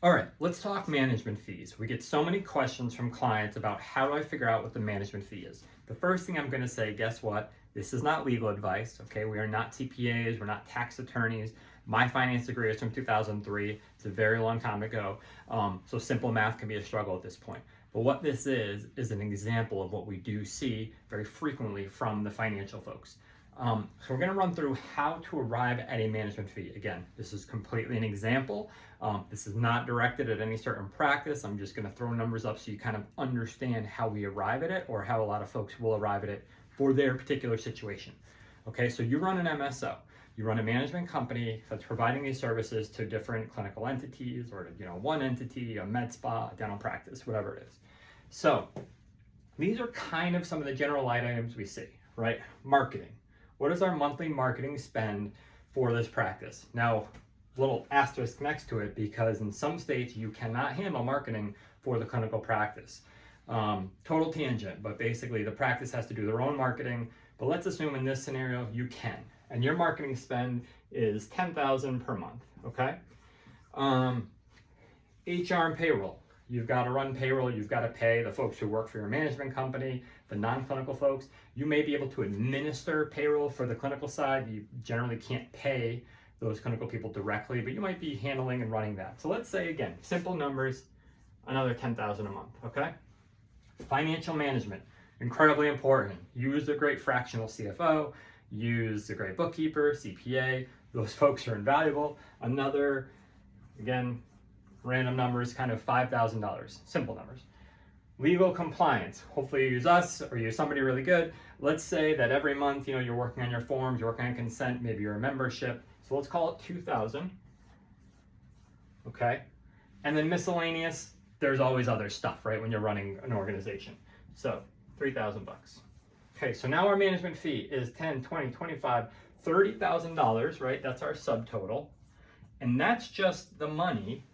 All right, let's talk management fees. We get so many questions from clients about how do I figure out what the management fee is. The first thing I'm going to say, guess what? This is not legal advice, okay? We are not CPAs, we're not tax attorneys. My finance degree is from 2003. It's a very long time ago. So simple math can be a struggle at this point. But what this is an example of what we do see very frequently from the financial folks. So we're going to run through how to arrive at a management fee. Again, this is completely an example. This is not directed at any certain practice. I'm just going to throw numbers up so you kind of understand how we arrive at it, or how a lot of folks will arrive at it for their particular situation. Okay, so you run an MSO. You run a management company that's providing these services to different clinical entities, or one entity, a med spa, a dental practice, whatever it is. So these are kind of some of the general line items we see, right? Marketing. What is our monthly marketing spend for this practice? Now, little asterisk next to it, because in some states you cannot handle marketing for the clinical practice. Total tangent, but basically the practice has to do their own marketing. But let's assume in this scenario you can, and your marketing spend is $10,000 per month. Okay. HR and payroll. You've got to run payroll. You've got to pay the folks who work for your management company, the non-clinical folks. You may be able to administer payroll for the clinical side. You generally can't pay those clinical people directly, but you might be handling and running that. So let's say, again, simple numbers, another $10,000 a month, okay? Financial management, incredibly important. Use a great fractional CFO, use a great bookkeeper, CPA. Those folks are invaluable. Another, again, random numbers, kind of $5,000, simple numbers. Legal compliance, hopefully you use us or use somebody really good. Let's say that every month, you're working on your forms, you're working on consent, maybe you're a membership. So let's call it 2,000, okay? And then miscellaneous, there's always other stuff, right, when you're running an organization. So 3,000 bucks. Okay, so now our management fee is $10, $20, $25, $30,000, right? That's our subtotal. And that's just the money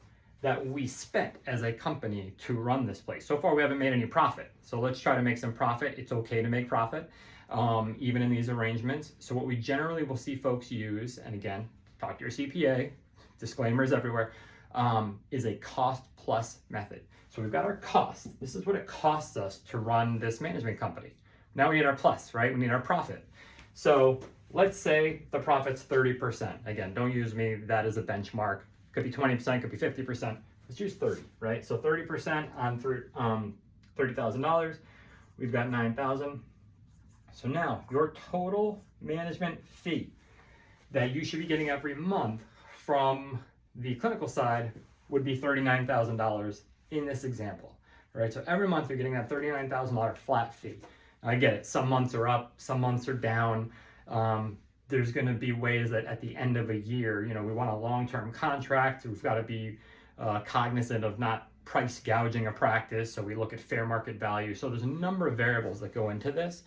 that we spent as a company to run this place. So far, we haven't made any profit. So let's try to make some profit. It's okay to make profit, even in these arrangements. So what we generally will see folks use, and again, talk to your CPA, disclaimers everywhere, is a cost plus method. So we've got our cost. This is what it costs us to run this management company. Now we need our plus, right? We need our profit. So let's say the profit's 30%. Again, don't use me, that is a benchmark. Could be 20%, could be 50%. Let's use 30, right? So 30% on $30,000. We've got 9,000. So now your total management fee that you should be getting every month from the clinical side would be $39,000 in this example, right? So every month you're getting that $39,000 flat fee. Now, I get it. Some months are up, some months are down. There's going to be ways that at the end of a year, we want a long-term contract. We've got to be cognizant of not price gouging a practice. So we look at fair market value. So there's a number of variables that go into this.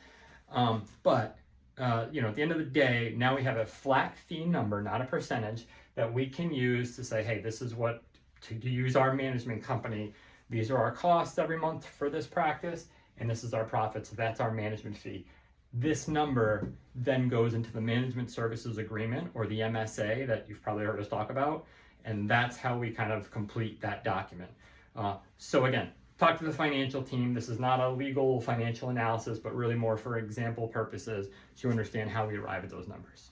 But at the end of the day, now we have a flat fee number, not a percentage, that we can use to say, hey, this is what, to use our management company. These are our costs every month for this practice, and this is our profit. So that's our management fee. This number then goes into the management services agreement, or the MSA that you've probably heard us talk about. And that's how we kind of complete that document. So again, talk to the financial team. This is not a legal financial analysis, but really more for example purposes to understand how we arrive at those numbers.